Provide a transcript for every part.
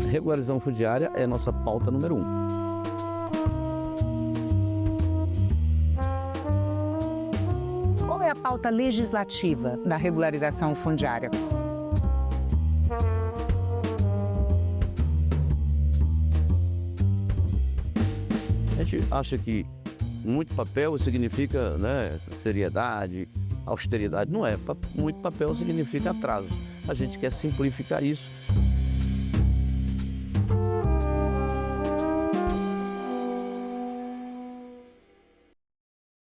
regularização fundiária é a nossa pauta número 1. Qual é a pauta legislativa da regularização fundiária? A gente acha que muito papel significa, né, seriedade, austeridade. Não é. Muito papel significa atraso. A gente quer simplificar isso.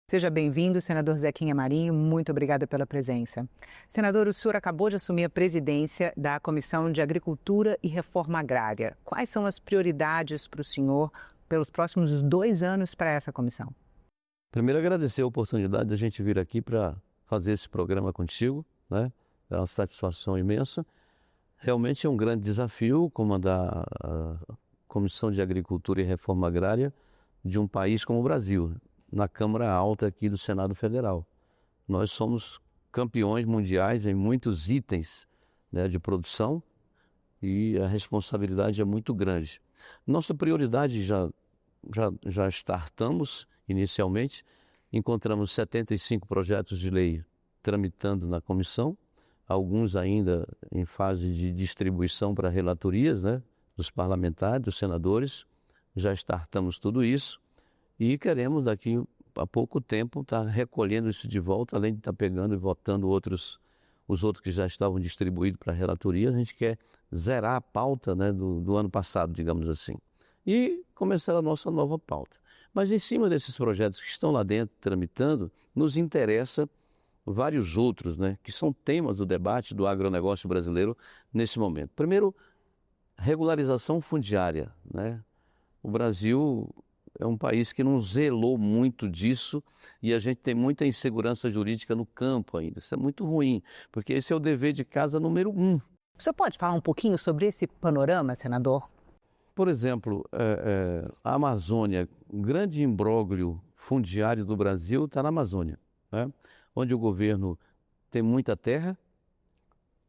Seja bem-vindo, senador Zequinha Marinho. Muito obrigada pela presença. Senador, o senhor acabou de assumir a presidência da Comissão de Agricultura e Reforma Agrária. Quais são as prioridades para o senhor pelos próximos 2 anos para essa comissão? Primeiro, agradecer a oportunidade de a gente vir aqui para fazer esse programa contigo, né? É uma satisfação imensa. Realmente é um grande desafio comandar a Comissão de Agricultura e Reforma Agrária de um país como o Brasil, na Câmara Alta aqui do Senado Federal. Nós somos campeões mundiais em muitos itens, né, de produção, e a responsabilidade é muito grande. Nossa prioridade já startamos inicialmente, encontramos 75 projetos de lei tramitando na comissão, alguns ainda em fase de distribuição para relatorias, né, dos parlamentares, dos senadores. Já startamos tudo isso. E queremos daqui a pouco tempo estar recolhendo isso de volta, além de estar pegando e votando os outros que já estavam distribuídos para a relatoria. A gente quer zerar a pauta, né, do ano passado, digamos assim, e começar a nossa nova pauta. Mas em cima desses projetos que estão lá dentro tramitando, nos interessa vários outros, né, que são temas do debate do agronegócio brasileiro nesse momento. Primeiro, regularização fundiária, né? O Brasil é um país que não zelou muito disso e a gente tem muita insegurança jurídica no campo ainda. Isso é muito ruim, porque esse é o dever de casa número 1. O senhor pode falar um pouquinho sobre esse panorama, senador? Por exemplo, a Amazônia, o grande imbróglio fundiário do Brasil está na Amazônia, né? Onde o governo tem muita terra.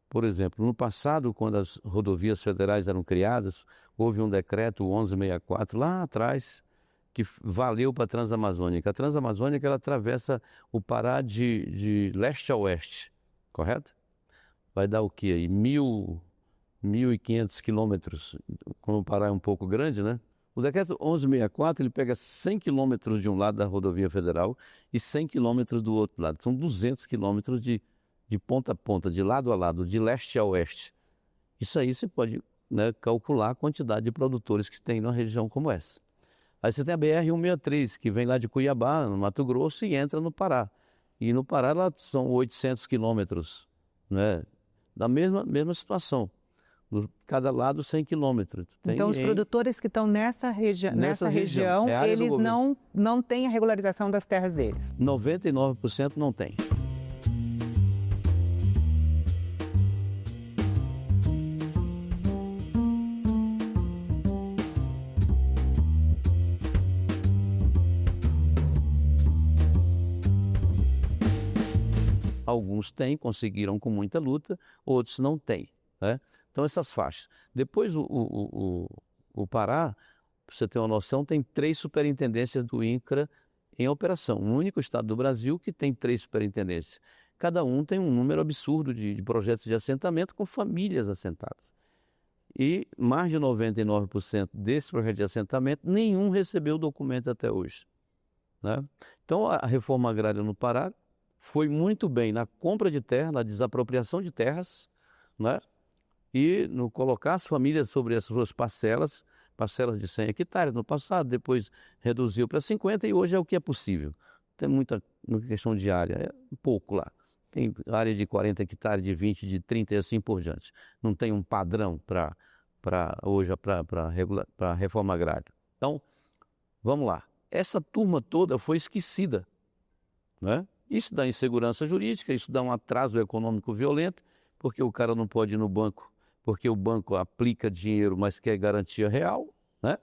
Por exemplo, no passado, quando as rodovias federais eram criadas, houve um decreto 1164 lá atrás, que valeu para a Transamazônica. A Transamazônica, ela atravessa o Pará de leste a oeste, correto? Vai dar o quê aí? 1.500 quilômetros, como o Pará é um pouco grande, né? O decreto 1164, ele pega 100 quilômetros de um lado da rodovia federal e 100 quilômetros do outro lado. São 200 quilômetros de ponta a ponta, de lado a lado, de leste a oeste. Isso aí você pode, né, calcular a quantidade de produtores que tem numa região como essa. Aí você tem a BR-163, que vem lá de Cuiabá, no Mato Grosso, e entra no Pará. E no Pará lá são 800 quilômetros, né? Da mesma situação. Cada lado 100 quilômetros. Então os produtores que estão nessa região, eles não têm a regularização das terras deles? 99% não tem. Alguns têm, conseguiram com muita luta, outros não têm, né? Então essas faixas. Depois o Pará, para você ter uma noção, tem 3 superintendências do INCRA em operação. O único estado do Brasil que tem 3 superintendências. Cada um tem um número absurdo de projetos de assentamento com famílias assentadas. E mais de 99% desses projetos de assentamento, nenhum recebeu o documento até hoje, né? Então a reforma agrária no Pará foi muito bem na compra de terra, na desapropriação de terras, né? E no colocar as famílias sobre as suas parcelas de 100 hectares no passado, depois reduziu para 50 e hoje é o que é possível. Tem muita questão de área, é pouco lá. Tem área de 40 hectares, de 20, de 30 e assim por diante. Não tem um padrão para a reforma agrária. Então, vamos lá. Essa turma toda foi esquecida, né? Isso dá insegurança jurídica, isso dá um atraso econômico violento, porque o cara não pode ir no banco, porque o banco aplica dinheiro, mas quer garantia real, né?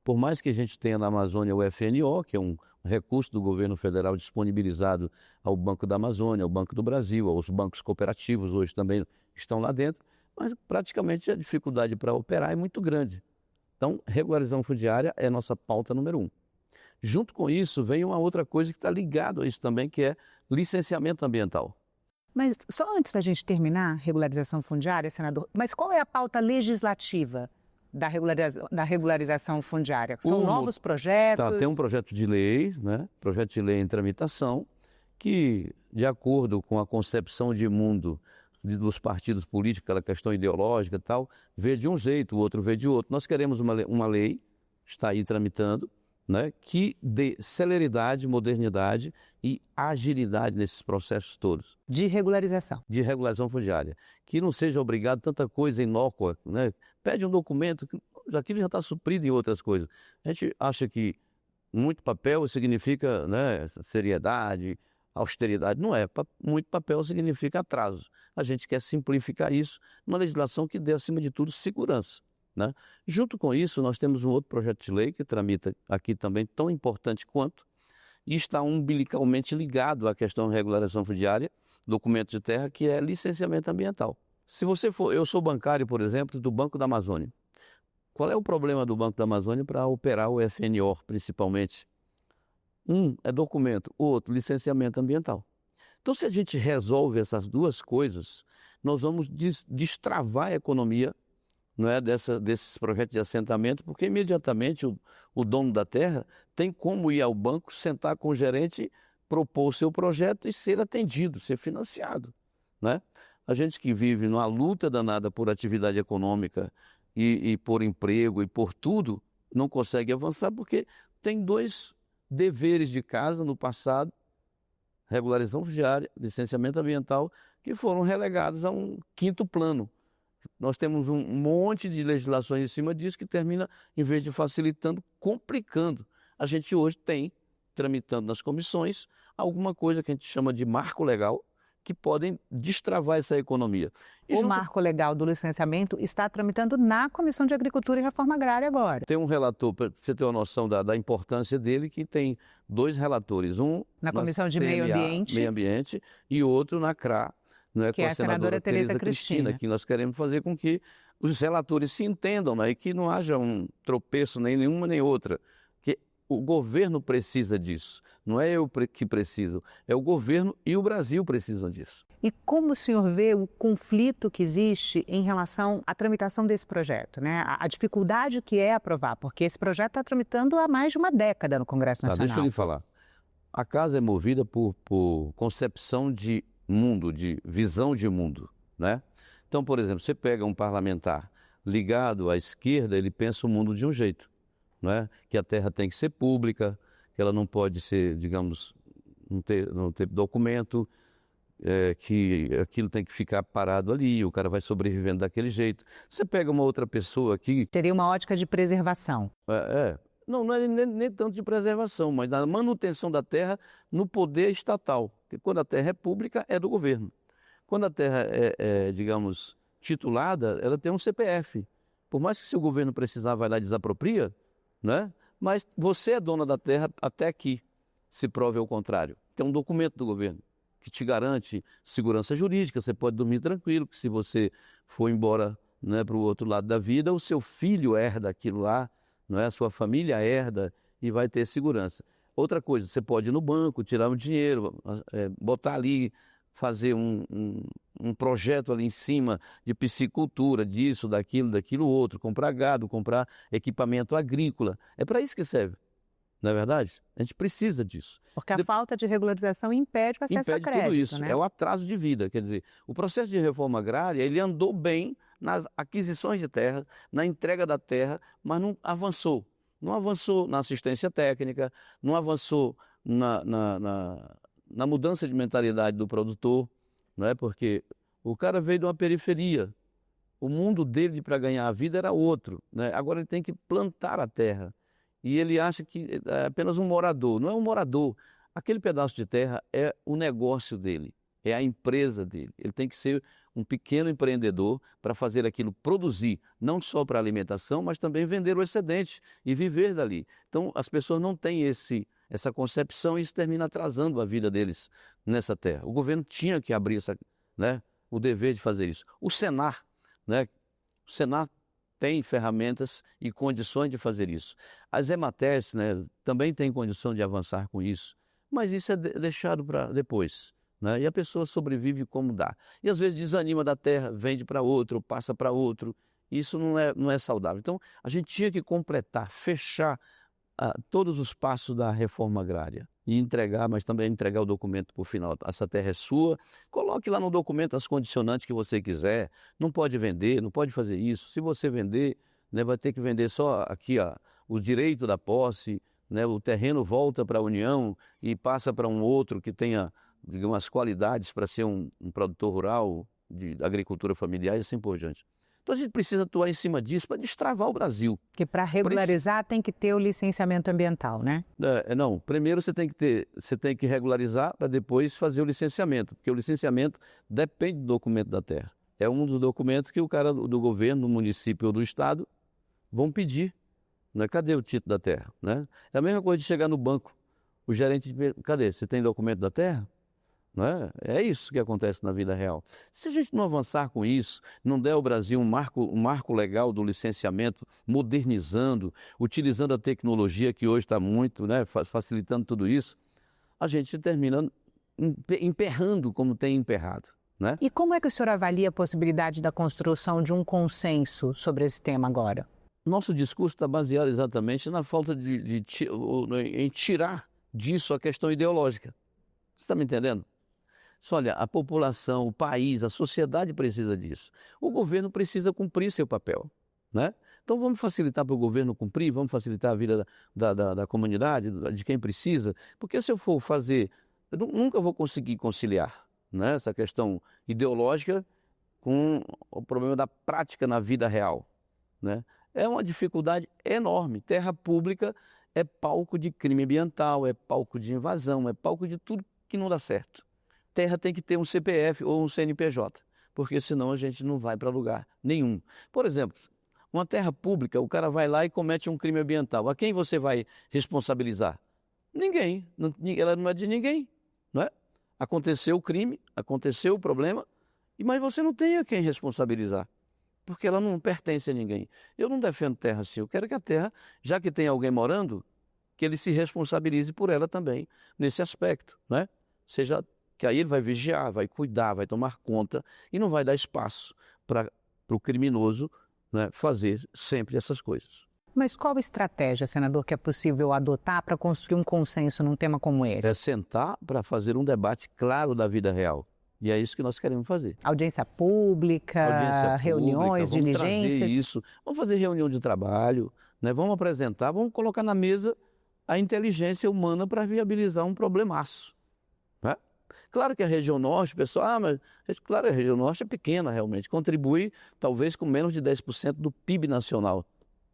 Por mais que a gente tenha na Amazônia o FNO, que é um recurso do governo federal disponibilizado ao Banco da Amazônia, ao Banco do Brasil, aos bancos cooperativos, hoje também estão lá dentro, mas praticamente a dificuldade para operar é muito grande. Então, regularização fundiária é a nossa pauta número 1. Junto com isso, vem uma outra coisa que está ligada a isso também, que é licenciamento ambiental. Mas só antes da gente terminar, regularização fundiária, senador, mas qual é a pauta legislativa da regularização fundiária? São novos projetos? Tem um projeto de lei, né? Projeto de lei em tramitação, que, de acordo com a concepção de mundo dos partidos políticos, aquela questão ideológica e tal, vê de um jeito, o outro vê de outro. Nós queremos uma lei, está aí tramitando, né, que dê celeridade, modernidade e agilidade nesses processos todos. De regularização. De regularização fundiária. Que não seja obrigado tanta coisa inócua, né? Pede um documento, aquilo já está suprido em outras coisas. A gente acha que muito papel significa, né, seriedade, austeridade. Não é. Muito papel significa atraso. A gente quer simplificar isso numa legislação que dê, acima de tudo, segurança, né? Junto com isso, nós temos um outro projeto de lei que tramita aqui também, tão importante quanto, e está umbilicalmente ligado à questão de regularização fundiária, documento de terra, que é licenciamento ambiental. Se você for, eu sou bancário, por exemplo, do Banco da Amazônia. Qual é o problema do Banco da Amazônia para operar o FNO, principalmente? Um é documento, o outro, licenciamento ambiental. Então, se a gente resolve essas duas coisas, nós vamos destravar a economia, não é, desses projetos de assentamento, porque imediatamente o dono da terra tem como ir ao banco, sentar com o gerente, propor o seu projeto e ser atendido, ser financiado, né? A gente que vive numa luta danada por atividade econômica e por emprego e por tudo, não consegue avançar porque tem dois deveres de casa no passado, regularização fundiária, licenciamento ambiental, que foram relegados a um quinto plano. Nós temos um monte de legislações em cima disso que termina, em vez de facilitando, complicando. A gente hoje tem, tramitando nas comissões, alguma coisa que a gente chama de marco legal, que podem destravar essa economia. O marco legal do licenciamento está tramitando na Comissão de Agricultura e Reforma Agrária agora. Tem um relator, para você ter uma noção da importância dele, que tem dois relatores, um na Comissão de Meio Ambiente e outro na CRA, né, que é a senadora Tereza Cristina, que nós queremos fazer com que os relatores se entendam, né, e que não haja um tropeço nem nenhuma nem outra, que o governo precisa disso, não é eu que preciso, é o governo e o Brasil precisam disso. E como o senhor vê o conflito que existe em relação à tramitação desse projeto, né? A dificuldade que é aprovar, porque esse projeto está tramitando há mais de uma década no Congresso Nacional. Deixa eu lhe falar. A casa é movida por concepção de mundo, de visão de mundo, né? Então, por exemplo, você pega um parlamentar ligado à esquerda, ele pensa o mundo de um jeito, né? Que a terra tem que ser pública, que ela não pode ser, digamos, não ter documento, que aquilo tem que ficar parado ali, o cara vai sobrevivendo daquele jeito. Você pega uma outra pessoa aqui... Teria uma ótica de preservação. Não é nem tanto de preservação, mas da manutenção da terra no poder estatal. Porque quando a terra é pública, é do governo. Quando a terra digamos, titulada, ela tem um CPF. Por mais que se o governo precisar, vai lá e desapropria, né? Mas você é dona da terra até aqui, se prove ao contrário. Tem um documento do governo que te garante segurança jurídica, você pode dormir tranquilo, que se você for embora, né, para o outro lado da vida, o seu filho herda aquilo lá, não é? A sua família herda e vai ter segurança. Outra coisa, você pode ir no banco, tirar um dinheiro, botar ali, fazer um projeto ali em cima de piscicultura, disso, daquilo outro, comprar gado, comprar equipamento agrícola. É para isso que serve, não é verdade? A gente precisa disso. Porque a falta de regularização impede o acesso a crédito. Impede tudo isso, né? É o atraso de vida. Quer dizer, o processo de reforma agrária, ele andou bem nas aquisições de terra, na entrega da terra, mas não avançou. Não avançou na assistência técnica, não avançou na mudança de mentalidade do produtor, não é? Porque o cara veio de uma periferia, o mundo dele para ganhar a vida era outro, né? Agora ele tem que plantar a terra e ele acha que é apenas um morador. Não é um morador, aquele pedaço de terra é o negócio dele, é a empresa dele. Ele tem que ser um pequeno empreendedor para fazer aquilo produzir, não só para alimentação, mas também vender o excedente e viver dali. Então as pessoas não têm essa concepção e isso termina atrasando a vida deles nessa terra. O governo tinha que abrir o dever de fazer isso. O Senar, né? O Senar tem ferramentas e condições de fazer isso. As EMATERs, né, também têm condição de avançar com isso, mas isso é deixado para depois, né? E a pessoa sobrevive como dá. E às vezes desanima da terra, vende para outro, passa para outro. Isso não é saudável. Então, a gente tinha que completar, fechar todos os passos da reforma agrária e entregar, mas também entregar o documento por final. Essa terra é sua, coloque lá no documento as condicionantes que você quiser. Não pode vender, não pode fazer isso. Se você vender, né, vai ter que vender só aqui o direito da posse, né, o terreno volta para a União e passa para um outro que tenha, digamos, as qualidades para ser um produtor rural de agricultura familiar e assim por diante. Então a gente precisa atuar em cima disso para destravar o Brasil. Que para regularizar tem que ter o licenciamento ambiental, né? Não, primeiro você tem que regularizar para depois fazer o licenciamento, porque o licenciamento depende do documento da terra. É um dos documentos que o cara do governo, do município ou do estado vão pedir, né? Cadê o título da terra, né? É a mesma coisa de chegar no banco, o gerente diz, cadê? Você tem documento da terra? Não é? É isso que acontece na vida real. Se a gente não avançar com isso, não der ao Brasil um marco legal do licenciamento, modernizando, utilizando a tecnologia que hoje está muito, né, facilitando tudo isso, a gente termina emperrando como tem emperrado, né? E como é que o senhor avalia a possibilidade da construção de um consenso sobre esse tema agora? Nosso discurso está baseado exatamente na falta em tirar disso a questão ideológica. Você está me entendendo? Olha, a população, o país, a sociedade precisa disso. O governo precisa cumprir seu papel, né? Então vamos facilitar para o governo cumprir, vamos facilitar a vida da comunidade, de quem precisa, porque se eu for fazer, eu nunca vou conseguir conciliar, né, essa questão ideológica com o problema da prática na vida real, né? É uma dificuldade enorme. Terra pública é palco de crime ambiental, é palco de invasão, é palco de tudo que não dá certo. Terra tem que ter um CPF ou um CNPJ, porque senão a gente não vai para lugar nenhum. Por exemplo, uma terra pública, o cara vai lá e comete um crime ambiental. A quem você vai responsabilizar? Ninguém. Ela não é de ninguém, não é? Aconteceu o crime, aconteceu o problema, mas você não tem a quem responsabilizar, porque ela não pertence a ninguém. Eu não defendo terra assim, eu quero que a terra, já que tem alguém morando, que ele se responsabilize por ela também, nesse aspecto, né? Seja que aí ele vai vigiar, vai cuidar, vai tomar conta e não vai dar espaço para o criminoso, né, fazer sempre essas coisas. Mas qual estratégia, senador, que é possível adotar para construir um consenso num tema como esse? É sentar para fazer um debate claro da vida real. E é isso que nós queremos fazer. Audiência pública, reuniões, vamos diligências. Trazer isso, vamos fazer reunião de trabalho, né, vamos apresentar, vamos colocar na mesa a inteligência humana para viabilizar um problemaço. Né? Claro que a região norte, pessoal, claro, a região norte é pequena realmente, contribui talvez com menos de 10% do PIB nacional.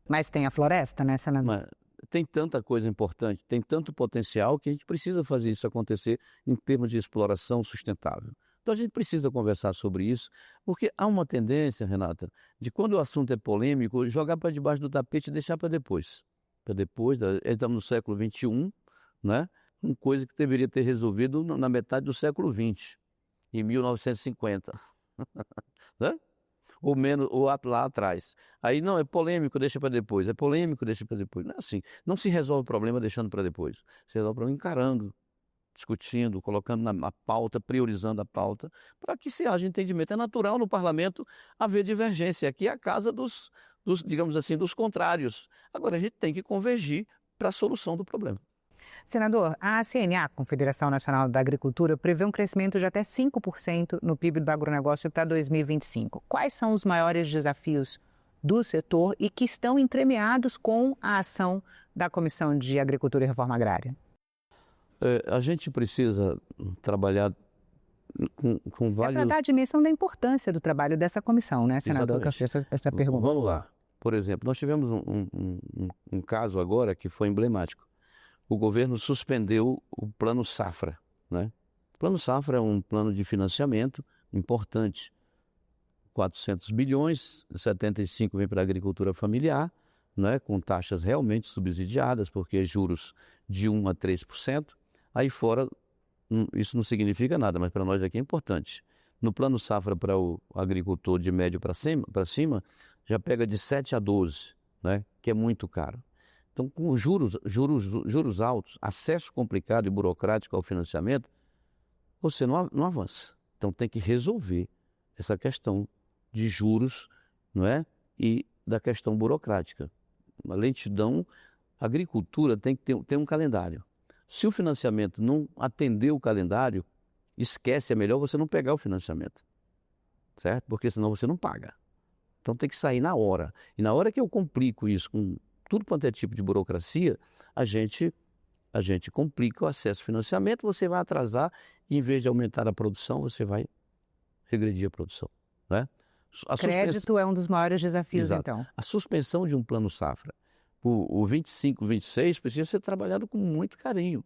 Mas tem a floresta, né, senador? Mas tem tanta coisa importante, tem tanto potencial que a gente precisa fazer isso acontecer em termos de exploração sustentável. Então a gente precisa conversar sobre isso, porque há uma tendência, Renata, de quando o assunto é polêmico, jogar para debaixo do tapete e deixar para depois. Estamos no século XXI, né? Uma coisa que deveria ter resolvido na metade do século XX, em 1950, né? Ou menos, ou lá atrás. Aí não, é polêmico, deixa para depois, é polêmico, deixa para depois. Não é assim, não se resolve o problema deixando para depois, se resolve o problema encarando, discutindo, colocando na pauta, priorizando a pauta, para que se haja entendimento. É natural no parlamento haver divergência, aqui é a casa dos, digamos assim, dos contrários. Agora a gente tem que convergir para a solução do problema. Senador, a CNA, Confederação Nacional da Agricultura, prevê um crescimento de até 5% no PIB do agronegócio para 2025. Quais são os maiores desafios do setor e que estão entremeados com a ação da Comissão de Agricultura e Reforma Agrária? A gente precisa trabalhar com vários... É para dar a dimensão da importância do trabalho dessa comissão, né, senador? Exatamente. Que eu fiz essa pergunta. Vamos lá. Por exemplo, nós tivemos um caso agora que foi emblemático. O governo suspendeu o Plano Safra, né? O Plano Safra é um plano de financiamento importante. 400 bilhões, 75 vem para a agricultura familiar, né? Com taxas realmente subsidiadas, porque juros de 1 a 3%. Aí fora, isso não significa nada, mas para nós aqui é importante. No plano safra para o agricultor de médio para cima, já pega de 7 a 12, né? Que é muito caro. Então, com juros altos, acesso complicado e burocrático ao financiamento, você não avança. Então, tem que resolver essa questão de juros, não é? E da questão burocrática. Uma lentidão, a agricultura tem que ter um calendário. Se o financiamento não atender o calendário, esquece, é melhor você não pegar o financiamento, certo? Porque senão você não paga. Então tem que sair na hora. E na hora que eu complico isso com tudo quanto é tipo de burocracia, a gente complica o acesso ao financiamento, você vai atrasar e em vez de aumentar a produção, você vai regredir a produção, né? Crédito é um dos maiores desafios, Exato. então. A suspensão de um plano safra, o 25, 26, precisa ser trabalhado com muito carinho.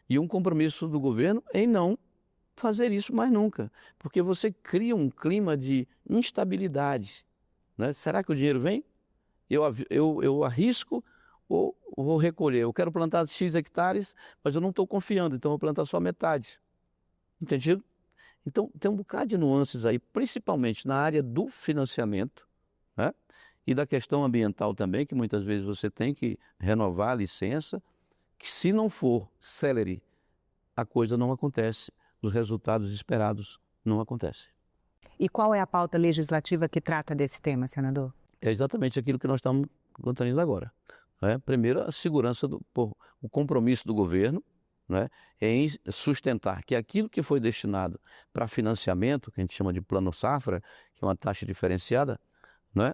E um compromisso do governo em não fazer isso mais nunca, porque você cria um clima de instabilidade, né? Será que o dinheiro vem? Eu arrisco ou vou recolher? Eu quero plantar X hectares, mas eu não estou confiando, então eu vou plantar só metade. Entendido? Então, tem um bocado de nuances aí, principalmente na área do financiamento, né? E da questão ambiental também, que muitas vezes você tem que renovar a licença, que se não for célere, a coisa não acontece, os resultados esperados não acontecem. E qual é a pauta legislativa que trata desse tema, senador? É exatamente aquilo que nós estamos contando agora, né? Primeiro, a segurança, o compromisso do governo, né, em sustentar que aquilo que foi destinado para financiamento, que a gente chama de plano safra, que é uma taxa diferenciada, né,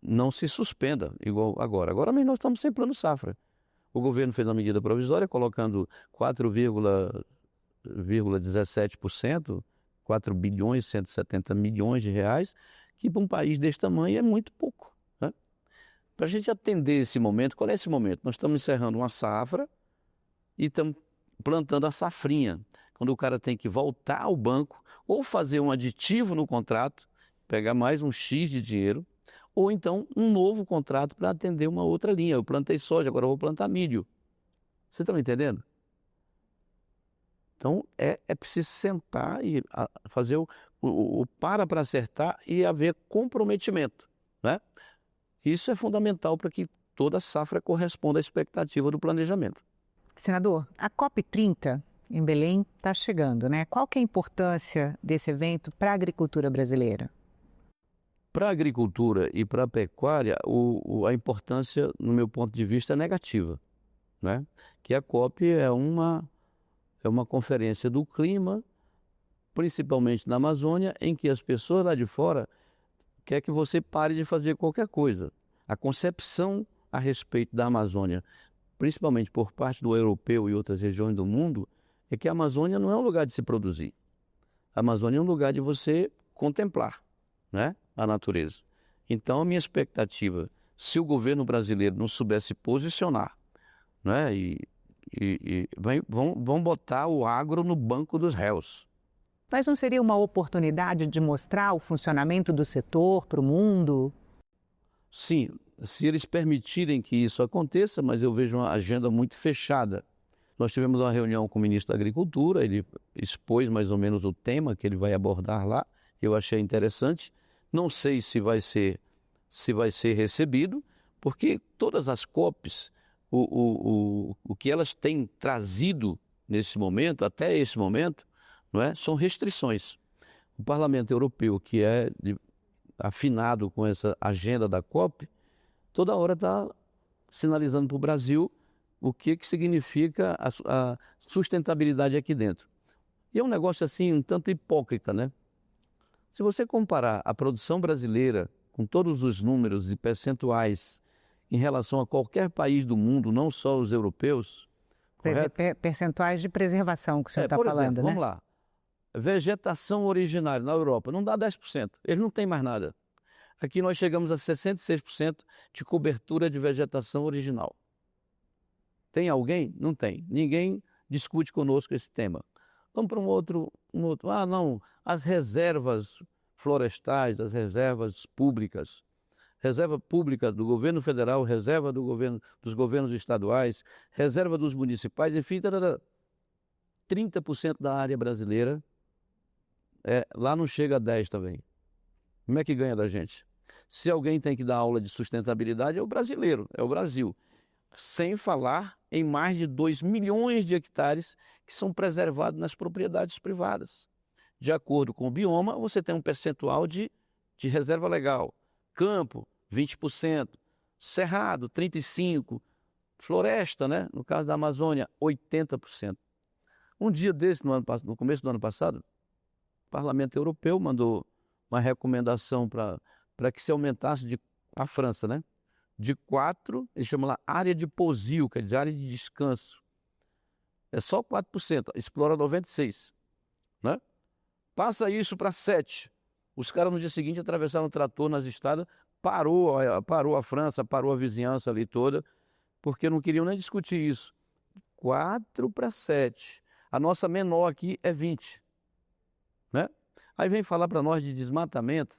não se suspenda igual agora. Agora mesmo nós estamos sem plano safra. O governo fez uma medida provisória colocando 4,17%, 4 bilhões e 170 milhões de reais, que para um país desse tamanho é muito pouco, né? Para a gente atender esse momento, qual é esse momento? Nós estamos encerrando uma safra e estamos plantando a safrinha, quando o cara tem que voltar ao banco ou fazer um aditivo no contrato, pegar mais um X de dinheiro, ou então um novo contrato para atender uma outra linha. Eu plantei soja, agora eu vou plantar milho. Você está me entendendo? Então é preciso sentar e fazer o para acertar e haver comprometimento, né? Isso é fundamental para que toda safra corresponda à expectativa do planejamento. Senador, a COP30 em Belém está chegando, né? Qual que é a importância desse evento para a agricultura brasileira? Para a agricultura e para a pecuária, a importância, no meu ponto de vista, é negativa, né? Que a COP é uma conferência do clima, principalmente na Amazônia, em que as pessoas lá de fora querem que você pare de fazer qualquer coisa. A concepção a respeito da Amazônia, principalmente por parte do europeu e outras regiões do mundo, é que a Amazônia não é um lugar de se produzir. A Amazônia é um lugar de você contemplar, né, a natureza. Então, a minha expectativa, se o governo brasileiro não soubesse posicionar, né, vão botar o agro no banco dos réus. Mas não seria uma oportunidade de mostrar o funcionamento do setor para o mundo? Sim, se eles permitirem que isso aconteça, mas eu vejo uma agenda muito fechada. Nós tivemos uma reunião com o ministro da Agricultura, ele expôs mais ou menos o tema que ele vai abordar lá, eu achei interessante. Não sei se vai ser recebido, porque todas as COPs, o que elas têm trazido nesse momento, até esse momento, não é, são restrições. O Parlamento Europeu, que é afinado com essa agenda da COP, toda hora está sinalizando para o Brasil o que significa a sustentabilidade aqui dentro. E é um negócio assim, um tanto hipócrita, né? Se você comparar a produção brasileira com todos os números e percentuais em relação a qualquer país do mundo, não só os europeus, correto? Percentuais de preservação que o senhor está por falando, exemplo, né? vamos lá. Vegetação originária na Europa não dá 10%, eles não têm mais nada. Aqui nós chegamos a 66% de cobertura de vegetação original. Tem alguém? Não tem. Ninguém discute conosco esse tema. Vamos para um outro. Ah, não, as reservas florestais, as reservas públicas. Reserva pública do governo federal, reserva dos governos estaduais, reserva dos municipais, enfim, 30% da área brasileira lá não chega a 10 também. Como é que ganha da gente? Se alguém tem que dar aula de sustentabilidade, é o brasileiro, é o Brasil. Sem falar em mais de 2 milhões de hectares que são preservados nas propriedades privadas. De acordo com o bioma, você tem um percentual de reserva legal. Campo, 20%. Cerrado, 35%. Floresta, né? No caso da Amazônia, 80%. Um dia desse, no começo do ano passado, o Parlamento Europeu mandou uma recomendação para que se aumentasse a França, né? De 4, eles chamam lá área de pousio, quer dizer, área de descanso. É só 4%, explora 96%. Né? Passa isso para 7%. Os caras no dia seguinte atravessaram o trator nas estradas, parou a França, parou a vizinhança ali toda, porque não queriam nem discutir isso. 4 para 7. A nossa menor aqui é 20. Né? Aí vem falar para nós de desmatamento,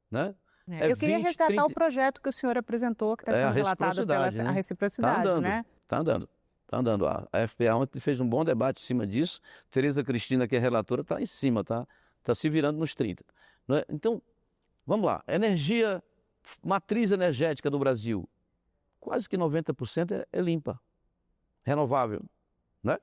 né? Eu queria resgatar o projeto que o senhor apresentou, que está sendo relatado pela a reciprocidade, tá andando, né? Está andando, está andando. A FPA ontem fez um bom debate em cima disso. Tereza Cristina, que é relatora, está em cima, tá se virando nos 30. Não é? Então, vamos lá. Matriz energética do Brasil, quase que 90% é limpa, renovável, né?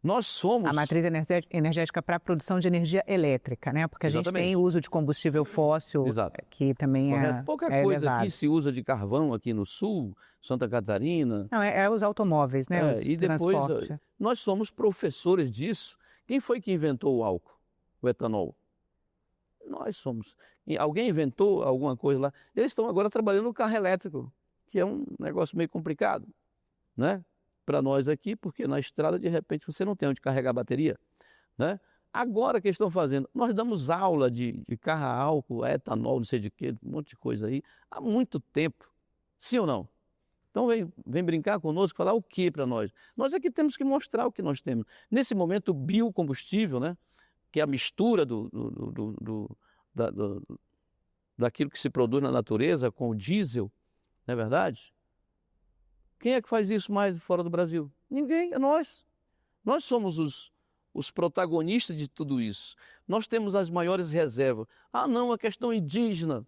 Nós somos... A matriz energética para a produção de energia elétrica, né? Porque a gente tem uso de combustível fóssil, que também é pouca coisa elevado. aqui se usa de carvão aqui no sul, Santa Catarina. Não, é os automóveis, né? Os e depois, nós somos professores disso. Quem foi que inventou o álcool, o etanol? Nós somos. E alguém inventou alguma coisa lá. Eles estão agora trabalhando no carro elétrico, que é um negócio meio complicado, né? Para nós aqui, porque na estrada, de repente, você não tem onde carregar a bateria, né? Agora o que eles estão fazendo? Nós damos aula de carro a álcool, etanol, não sei de quê, um monte de coisa aí, há muito tempo. Sim ou não? Então vem brincar conosco, falar o que para nós? Nós é que temos que mostrar o que nós temos. Nesse momento, o biocombustível, né? Que é a mistura daquilo que se produz na natureza com o diesel, não é verdade? Quem é que faz isso mais fora do Brasil? Ninguém, é nós. Nós somos os protagonistas de tudo isso. Nós temos as maiores reservas. Ah, não, a questão indígena.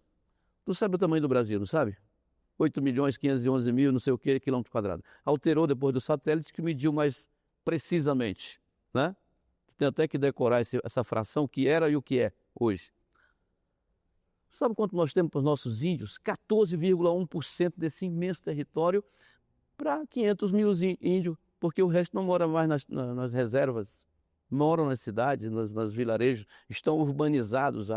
Tu sabe o tamanho do Brasil, não sabe? 8.511.000, não sei o que, quilômetro quadrado. Alterou depois do satélite que mediu mais precisamente, né? Tem até que decorar essa fração, que era e o que é hoje. Sabe quanto nós temos para os nossos índios? 14,1% desse imenso território para 500 mil índios, porque o resto não mora mais nas reservas, moram nas cidades, nos vilarejos, estão urbanizados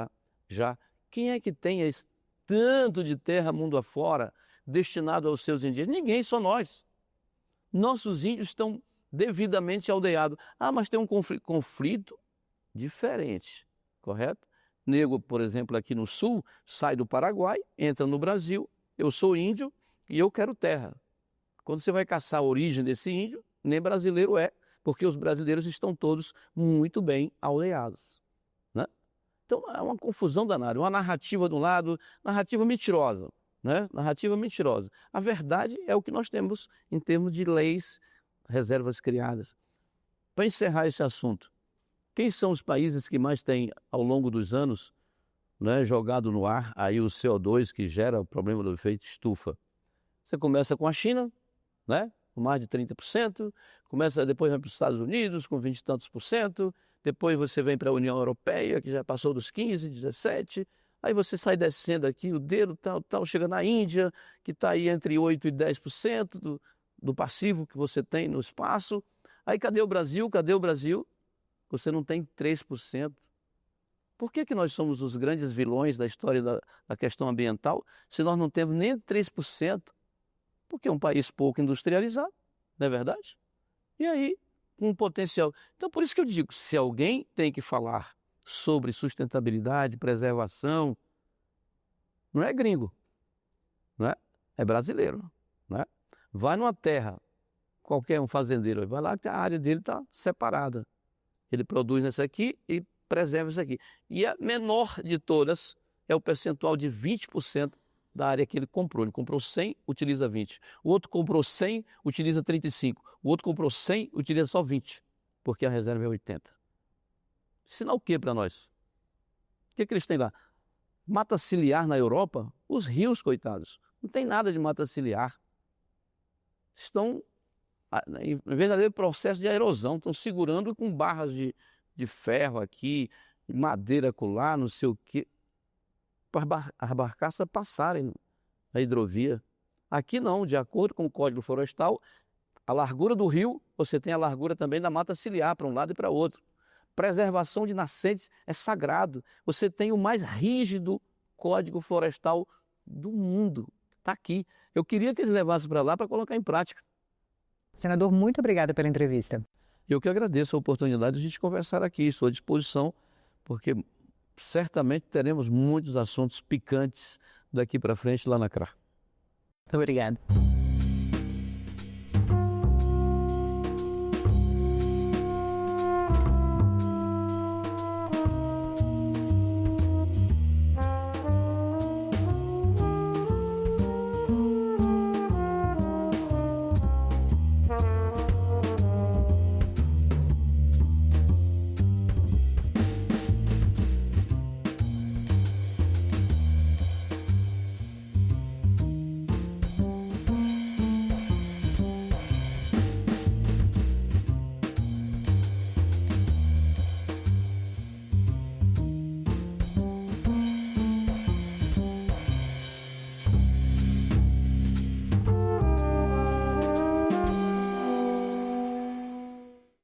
já. Quem é que tem esse tanto de terra mundo afora destinado aos seus indígenas? Ninguém, só nós. Nossos índios estão devidamente aldeados. Ah, mas tem um conflito diferente, correto? Nego, por exemplo, aqui no sul, sai do Paraguai, entra no Brasil, eu sou índio e eu quero terra. Quando você vai caçar a origem desse índio, nem brasileiro é, porque os brasileiros estão todos muito bem aldeados, né? Então é uma confusão danada, uma narrativa de um lado, narrativa mentirosa, né? Narrativa mentirosa. A verdade é o que nós temos em termos de leis, reservas criadas. Para encerrar esse assunto, quem são os países que mais têm, ao longo dos anos, né, jogado no ar aí o CO2 que gera o problema do efeito estufa? Você começa com a China, né? Com mais de 30%, depois vai para os Estados Unidos com 20 e tantos por cento, depois você vem para a União Europeia, que já passou dos 15%, 17%, aí você sai descendo aqui, o dedo tal, chega na Índia, que está aí entre 8% e 10% do passivo que você tem no espaço. Aí cadê o Brasil? Você não tem 3%. Por que nós somos os grandes vilões da história da questão ambiental, se nós não temos nem 3%? Porque é um país pouco industrializado, não é verdade? E aí, com um potencial. Então, por isso que eu digo, se alguém tem que falar sobre sustentabilidade, preservação, não é gringo, não é? É brasileiro, não é? Vai numa terra, qualquer um fazendeiro, vai lá que a área dele está separada. Ele produz nessa aqui e preserva isso aqui. E a menor de todas é o percentual de 20% da área que ele comprou. Ele comprou 100, utiliza 20. O outro comprou 100, utiliza 35. O outro comprou 100, utiliza só 20, porque a reserva é 80. Sinal o que para nós? que eles têm lá? Mata ciliar na Europa, os rios, coitados, não tem nada de mata ciliar. Estão em verdadeiro processo de erosão, estão segurando com barras de ferro aqui, madeira acolá, não sei o quê, para as barcaças passarem a hidrovia. Aqui não, de acordo com o Código Florestal, a largura do rio, você tem a largura também da mata ciliar para um lado e para outro. Preservação de nascentes é sagrado. Você tem o mais rígido Código Florestal do mundo. Está aqui. Eu queria que eles levassem para lá para colocar em prática. Senador, muito obrigada pela entrevista. Eu que agradeço a oportunidade de a gente conversar aqui. Estou à disposição, porque certamente teremos muitos assuntos picantes daqui para frente lá na CRA. Muito obrigada.